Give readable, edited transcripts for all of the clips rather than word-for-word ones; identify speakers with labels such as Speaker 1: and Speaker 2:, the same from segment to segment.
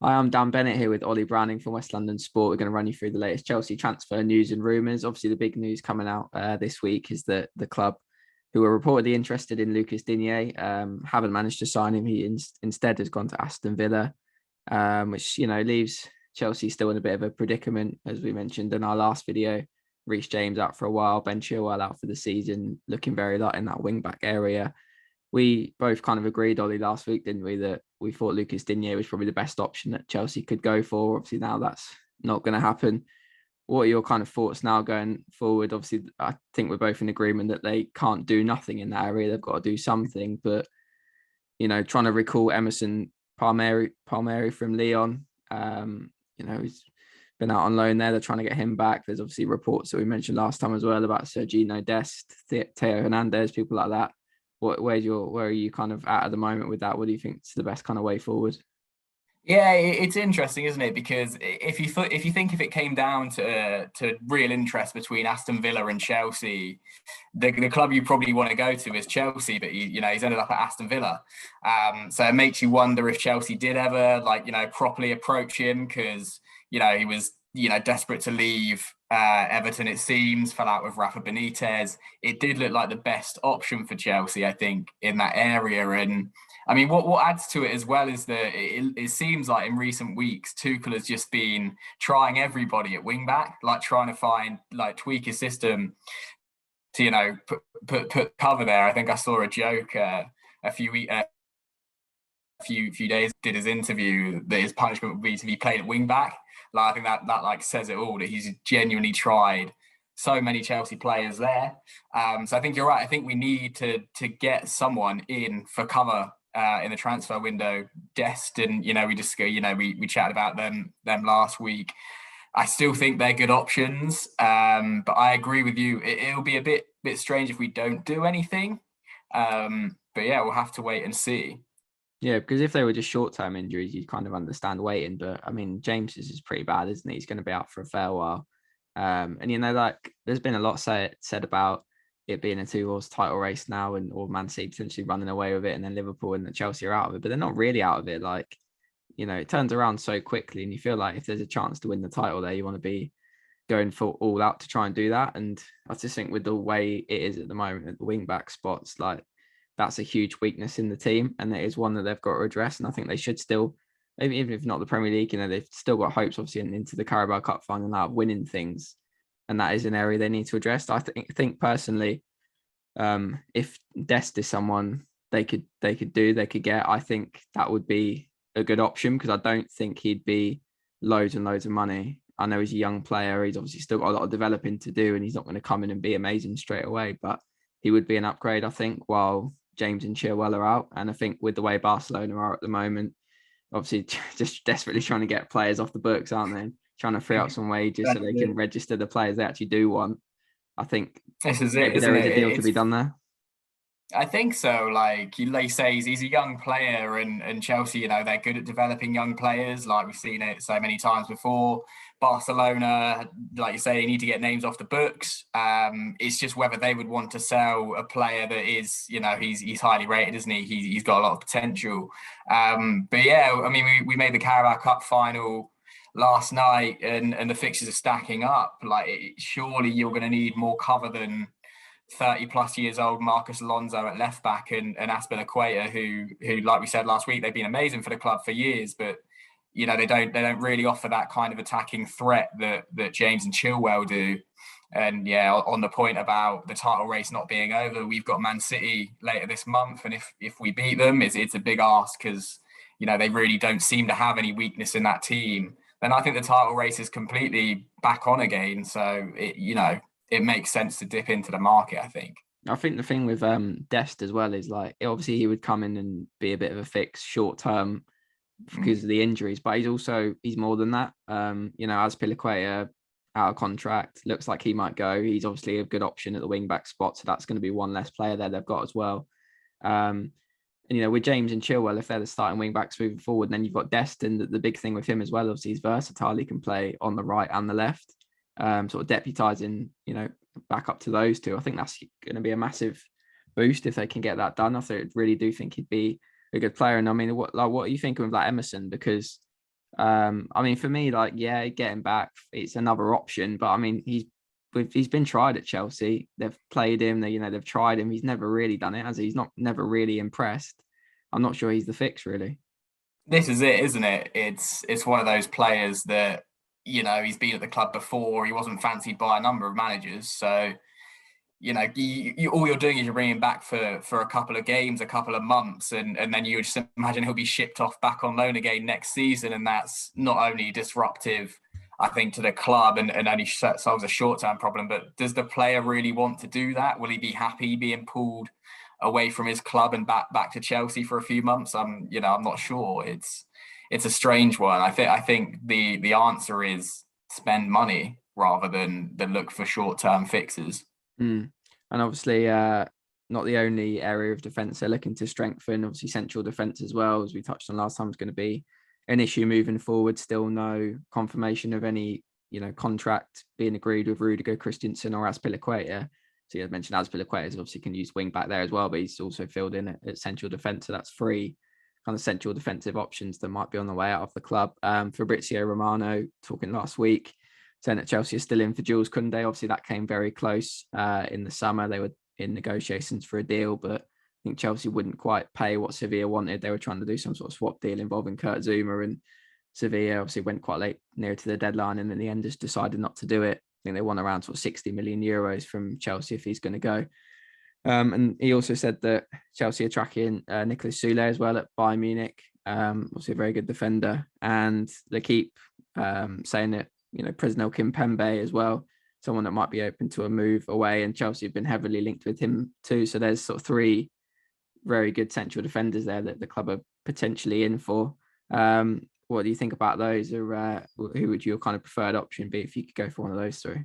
Speaker 1: Hi, I'm Dan Bennett here with Ollie Browning from West London Sport. We're going to run you through the latest Chelsea transfer news and rumours. Obviously, the big news coming out this week is that the club, who are reportedly interested in Lucas Digne, haven't managed to sign him. He instead has gone to Aston Villa, which leaves Chelsea still in a bit of a predicament, as we mentioned in our last video. Reece James out for a while, Ben Chilwell out for the season, looking very light in that wing back area. We both kind of agreed, Ollie, last week, didn't we, that we thought Lucas Digne was probably the best option that Chelsea could go for. Obviously, now that's not going to happen. What are your kind of thoughts now going forward? Obviously, I think we're both in agreement that they can't do nothing in that area. They've got to do something. But, trying to recall Emerson Palmieri from Lyon, he's been out on loan there. They're trying to get him back. There's obviously reports that we mentioned last time as well about Sergio Dest, Theo Hernandez, people like that. Where are you kind of at the moment with that? What do you think is the best kind of way forward?
Speaker 2: Yeah, it's interesting, isn't it? Because if you it came down to real interest between Aston Villa and Chelsea, the club you probably want to go to is Chelsea, but he's ended up at Aston Villa. So it makes you wonder if Chelsea did ever properly approach him, because he was desperate to leave Everton. It seems fell out with Rafa Benitez. It did look like the best option for Chelsea, I think, in that area. And I mean, what adds to it as well is that it seems like in recent weeks, Tuchel has just been trying everybody at wing back, trying to tweak his system to put cover there. I think I saw a joke a few days did his interview that his punishment would be to be played at wing back. I think that says it all, that he's genuinely tried so many Chelsea players there. So I think you're right. I think we need to get someone in for cover in the transfer window. Dest, and we chatted about them last week. I still think they're good options, but I agree with you. It'll be a bit strange if we don't do anything. But yeah, we'll have to wait and see.
Speaker 1: Yeah, because if they were just short-term injuries, you'd kind of understand waiting. But I mean, James's is pretty bad, isn't he? He's going to be out for a fair while. And there's been a lot said about it being a two-horse title race now, or Man City potentially running away with it, and then Liverpool and Chelsea are out of it. But they're not really out of it. It turns around so quickly, and you feel like if there's a chance to win the title there, you want to be going for all out to try and do that. And I just think with the way it is at the moment at the wing back spots, that's a huge weakness in the team, and it is one that they've got to address. And I think they should still, even if not the Premier League, they've still got hopes, obviously, into the Carabao Cup final now of winning things, and that is an area they need to address. I think personally, if Dest is someone they could get, I think that would be a good option, because I don't think he'd be loads and loads of money. I know he's a young player. He's obviously still got a lot of developing to do, and he's not going to come in and be amazing straight away, but he would be an upgrade, I think, while James and Chilwell are out. And I think with the way Barcelona are at the moment, obviously just desperately trying to get players off the books, aren't they? Trying to free up some wages so they can register the players they actually do want. I think
Speaker 2: this is it,
Speaker 1: maybe there is a deal to be done there.
Speaker 2: I think so. Like you say, he's a young player, and Chelsea, they're good at developing young players. Like we've seen it so many times before. Barcelona, like you say, they need to get names off the books. It's just whether they would want to sell a player that is, he's highly rated, isn't he? He's got a lot of potential. But yeah, I mean, we made the Carabao Cup final last night, and the fixtures are stacking up. Surely you're going to need more cover than 30 plus years old Marcus Alonso at left back and Azpilicueta, who, like we said last week, they've been amazing for the club for years, but they don't really offer that kind of attacking threat that James and Chilwell do. And yeah, on the point about the title race not being over, we've got Man City later this month, and if we beat them, it's a big ask, because they really don't seem to have any weakness in that team. Then I think the title race is completely back on again. So it makes sense to dip into the market, I think.
Speaker 1: I think the thing with Dest as well is obviously he would come in and be a bit of a fix short term because of the injuries, but he's more than that. Azpilicueta out of contract, looks like he might go. He's obviously a good option at the wing back spot, so that's going to be one less player there they've got as well. And with James and Chilwell, if they're the starting wing backs moving forward, then you've got Dest, and the big thing with him as well, obviously he's versatile. He can play on the right and the left. Sort of deputizing, back up to those two. I think that's going to be a massive boost if they can get that done. I really do think he'd be a good player. And I mean, what are you thinking of Emerson? Because I mean, for me, like, yeah, getting back, it's another option. But I mean, he's been tried at Chelsea. They've played him. They've tried him. He's never really done it, has he? He's not never really impressed. I'm not sure he's the fix, really.
Speaker 2: This is it, isn't it? It's one of those players that, he's been at the club before. He wasn't fancied by a number of managers, so all you're doing is you're bringing him back for a couple of games, a couple of months, and then you would just imagine he'll be shipped off back on loan again next season, and that's not only disruptive, I think, to the club and only solves a short-term problem, but does the player really want to do that? Will he be happy being pulled away from his club and back to Chelsea for a few months? I'm not sure. It's a strange one. I think the answer is spend money rather than look for short-term fixes.
Speaker 1: Mm. And obviously, not the only area of defence they're looking to strengthen. Obviously, central defence as well, as we touched on last time, is going to be an issue moving forward. Still no confirmation of any, contract being agreed with Rudiger, Christensen or Azpilicueta. So you mentioned Azpilicueta obviously can use wing back there as well, but he's also filled in at central defence. So that's three kind of central defensive options that might be on the way out of the club. Fabrizio Romano talking last week, saying that Chelsea is still in for Jules Koundé. Obviously, that came very close in the summer. They were in negotiations for a deal, but I think Chelsea wouldn't quite pay what Sevilla wanted. They were trying to do some sort of swap deal involving Kurt Zouma, and Sevilla obviously went quite late, near to the deadline, and in the end just decided not to do it. I think they won around sort of 60 million euros from Chelsea if he's going to go. And he also said that Chelsea are tracking Nicolas Sule as well at Bayern Munich. Obviously a very good defender. And they keep saying that, Presnel Kimpembe as well, someone that might be open to a move away. And Chelsea have been heavily linked with him too. So there's sort of three very good central defenders there that the club are potentially in for. What do you think about those? Or who would your kind of preferred option be if you could go for one of those three?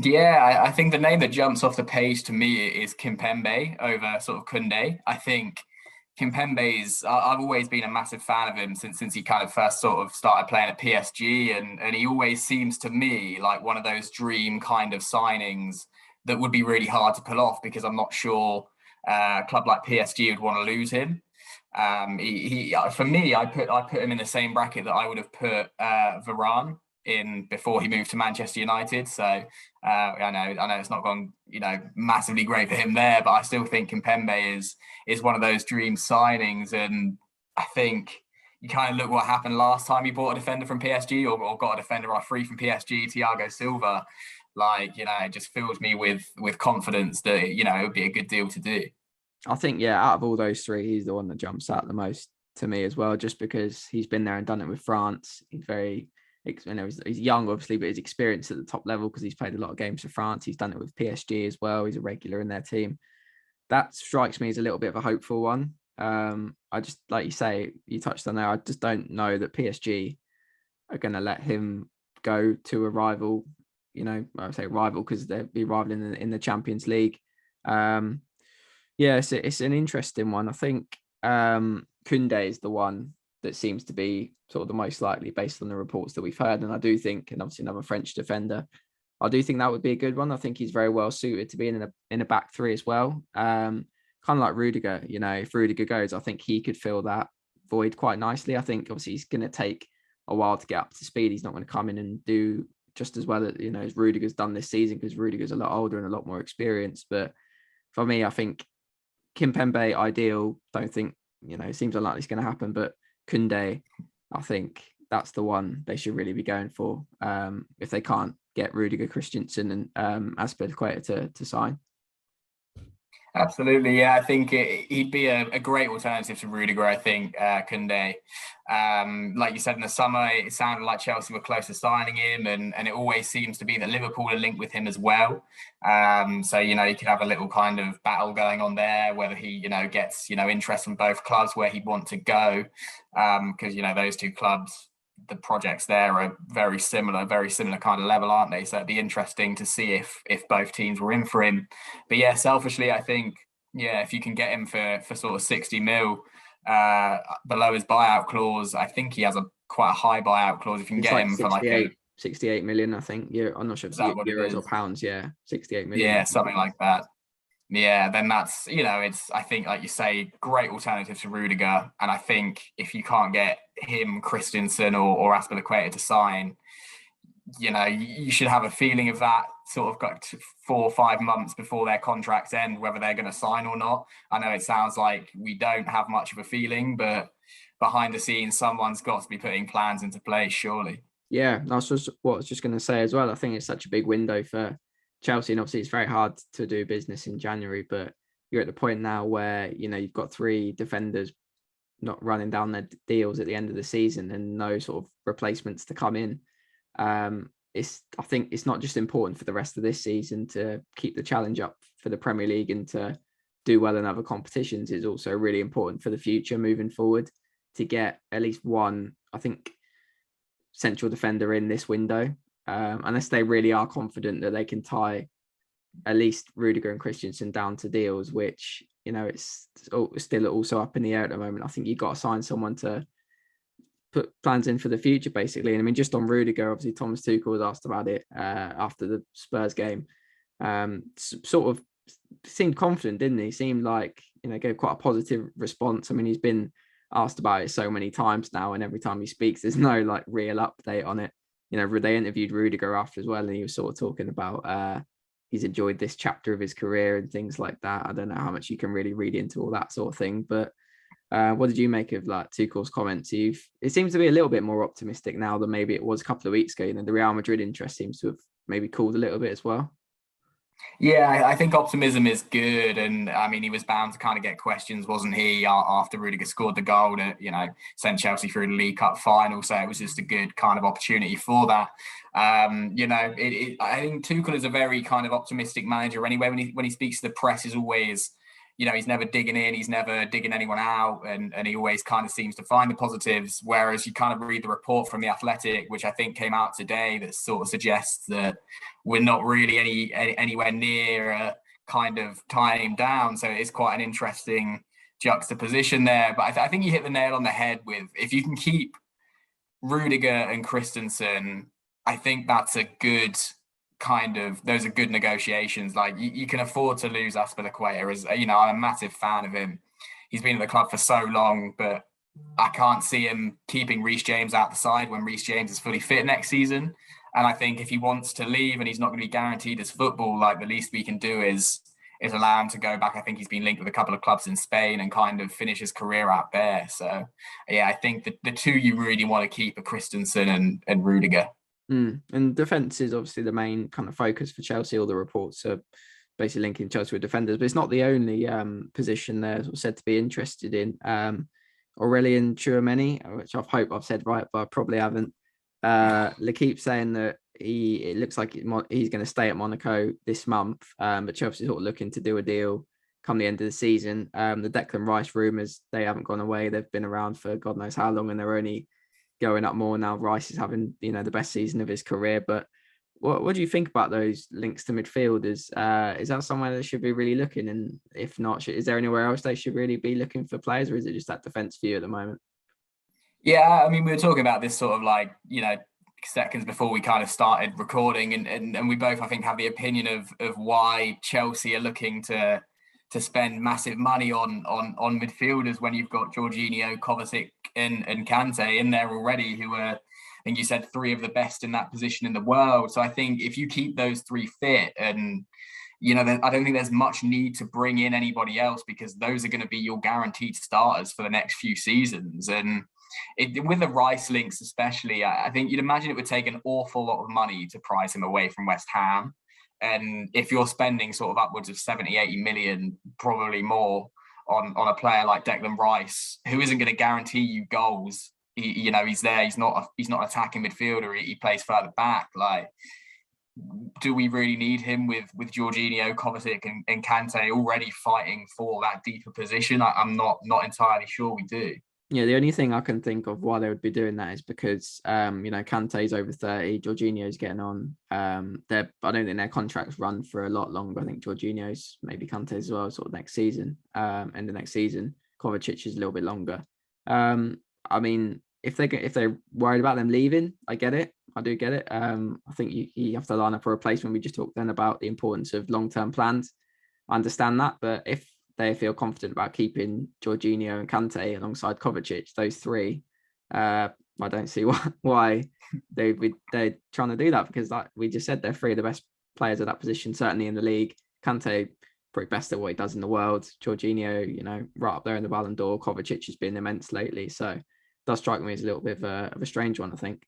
Speaker 2: Yeah, I think the name that jumps off the page to me is Kimpembe over sort of Koundé. I think Kimpembe's, I've always been a massive fan of him since he kind of first sort of started playing at PSG, and he always seems to me like one of those dream kind of signings that would be really hard to pull off, because I'm not sure a club like PSG would want to lose him. He for me, I put him in the same bracket that I would have put Varane in before he moved to Manchester United. So I know it's not gone massively great for him there, but I still think Kimpembe is one of those dream signings. And I think you kind of look what happened last time he bought a defender from PSG or got a defender free from PSG, Thiago Silva. It just fills me with confidence that it would be a good deal to do.
Speaker 1: I think, yeah, out of all those three, he's the one that jumps out the most to me as well, just because he's been there and done it with France. He's very, he's young, obviously, but he's experienced at the top level because he's played a lot of games for France. He's done it with PSG as well. He's a regular in their team. That strikes me as a little bit of a hopeful one. I just, like you say, you touched on there, I just don't know that PSG are going to let him go to a rival, I say rival because they'll be rivaling in the Champions League. Yeah, it's an interesting one. I think Koundé is the one that seems to be sort of the most likely based on the reports that we've heard. And I do think, and obviously another French defender, I do think that would be a good one. I think he's very well suited to being in a back three as well. Kind of like Rudiger, if Rudiger goes, I think he could fill that void quite nicely. I think obviously he's going to take a while to get up to speed. He's not going to come in and do just as well as Rudiger's done this season, because Rudiger's a lot older and a lot more experienced. But for me, I think Kimpembe ideal. Don't think it seems unlikely it's going to happen, but Koundé, I think that's the one they should really be going for if they can't get Rudiger, Christensen and Azpilicueta to sign.
Speaker 2: Absolutely, yeah. I think he'd be a great alternative to Rudiger. I think Koundé, like you said in the summer, it sounded like Chelsea were close to signing him, and it always seems to be that Liverpool are linked with him as well. So you could have a little kind of battle going on there, whether he gets interest from both clubs where he'd want to go, because those two clubs, the projects there are very similar kind of level, aren't they? So it'd be interesting to see if both teams were in for him. But yeah, selfishly, I think, if you can get him for sort of 60 mil below his buyout clause, I think he has quite a high buyout clause. If you can get him for
Speaker 1: 68 million, I think. Yeah, I'm not sure if it's euros or pounds. Yeah, 68 million.
Speaker 2: Yeah, something like that. Yeah, then that's, it's, I think, like you say, great alternative to Rudiger. And I think if you can't get him, Christensen or Aspilicueta to sign, you should have a feeling of that sort of got 4 or 5 months before their contracts end, whether they're going to sign or not. I know it sounds like we don't have much of a feeling, but behind the scenes, someone's got to be putting plans into place, surely.
Speaker 1: Yeah, that's just what I was just going to say as well. I think it's such a big window for Chelsea, and obviously it's very hard to do business in January, but you're at the point now where, you've got 3 defenders not running down their deals at the end of the season and no sort of replacements to come in. I think it's not just important for the rest of this season to keep the challenge up for the Premier League and to do well in other competitions. It's also really important for the future moving forward to get at least one, I think, central defender in this window, unless they really are confident that they can tie at least Rudiger and Christensen down to deals, which, it's still also up in the air at the moment. I think you've got to sign someone to put plans in for the future, basically. And I mean, just on Rudiger, obviously Thomas Tuchel was asked about it after the Spurs game. Sort of seemed confident, didn't he? Seemed like, gave quite a positive response. I mean, he's been asked about it so many times now, and every time he speaks, there's no like real update on it. They interviewed Rudiger after as well, and he was sort of talking about he's enjoyed this chapter of his career and things like that. I don't know how much you can really read into all that sort of thing, but what did you make of like Tuchel's comments? It seems to be a little bit more optimistic now than maybe it was a couple of weeks ago. The Real Madrid interest seems to have maybe cooled a little bit as well.
Speaker 2: Yeah, I think optimism is good, and I mean he was bound to kind of get questions, wasn't he? After Rudiger scored the goal that sent Chelsea through the League Cup final, so it was just a good kind of opportunity for that. I think Tuchel is a very kind of optimistic manager anyway. When he speaks to the press, is always, he's never digging in, he's never digging anyone out, and he always kind of seems to find the positives. Whereas you kind of read the report from The Athletic, which I think came out today, that sort of suggests that we're not really anywhere near kind of tying him down. So it's quite an interesting juxtaposition there. But I think you hit the nail on the head with, if you can keep Rudiger and Christensen, I think that's a good those are good negotiations. Like you can afford to lose Aspilicueta, as I'm a massive fan of him. He's been at the club for so long, but I can't see him keeping Reece James out the side when Reece James is fully fit next season. And I think if he wants to leave and he's not going to be guaranteed his football, like the least we can do is allow him to go back. I think he's been linked with a couple of clubs in Spain and kind of finish his career out there. So yeah, I think the 2 you really want to keep are Christensen and Rudiger.
Speaker 1: And defence is obviously the main kind of focus for Chelsea. All the reports are basically linking Chelsea with defenders, but it's not the only position they're said to be interested in. Aurelien Tchouameni, which I hope I've said right, but I probably haven't. L'Équipe saying that it looks like he's going to stay at Monaco this month, but Chelsea's sort of looking to do a deal come the end of the season. The Declan Rice rumours, they haven't gone away. They've been around for God knows how long, and they're only going up more now. Rice is having the best season of his career. But what do you think about those links to midfielders? Is that somewhere that should be really looking? And if not, is there anywhere else they should really be looking for players, or is it just that defence view at the moment?
Speaker 2: Yeah, I mean, we were talking about this sort of like, seconds before we kind of started recording, and we both, I think, have the opinion of why Chelsea are looking to spend massive money on midfielders when you've got Jorginho, Kovacic, and Kante in there already, who are, I think you said, 3 of the best in that position in the world. So I think if you keep those 3 fit, and I don't think there's much need to bring in anybody else, because those are going to be your guaranteed starters for the next few seasons. And with the Rice links especially, I think you'd imagine it would take an awful lot of money to price him away from West Ham. And if you're spending sort of upwards of 70-80 million, probably more, on a player like Declan Rice, who isn't going to guarantee you goals, he's there. He's not an attacking midfielder. He plays further back. Like, do we really need him with Jorginho, Kovacic, and Kante already fighting for that deeper position? I'm not entirely sure we do.
Speaker 1: Yeah, the only thing I can think of why they would be doing that is because, Kante's over 30, Jorginho's getting on. I don't think their contracts run for a lot longer. I think Jorginho's, maybe Kante as well, sort of next season, end of next season. Kovacic is a little bit longer. I mean, if they're worried about them leaving, I get it. I do get it. I think you have to line up a replacement. We just talked then about the importance of long-term plans. I understand that. But if they feel confident about keeping Jorginho and Kante alongside Kovacic, those three, I don't see why they're trying to do that, because like we just said, they're three of the best players at that position, certainly in the league. Kante, probably best at what he does in the world. Jorginho, right up there in the Ballon d'Or. Kovacic has been immense lately. So it does strike me as a little bit of a strange one, I think.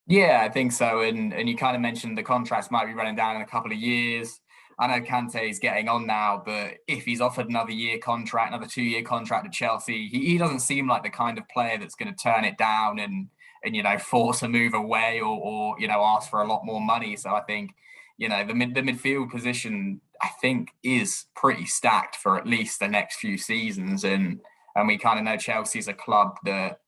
Speaker 2: Yeah, I think so. And you kind of mentioned the contracts might be running down in a couple of years. I know Kante is getting on now, but if he's offered another 2-year contract at Chelsea, he doesn't seem like the kind of player that's going to turn it down and force a move away or ask for a lot more money. So I think the midfield position, I think, is pretty stacked for at least the next few seasons, and we kind of know Chelsea's a club that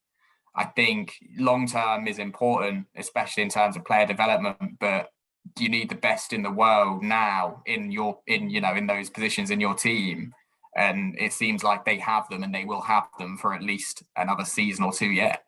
Speaker 2: I think long term is important, especially in terms of player development, but you need the best in the world now in those positions in your team. And it seems like they have them, and they will have them for at least another season or two yet.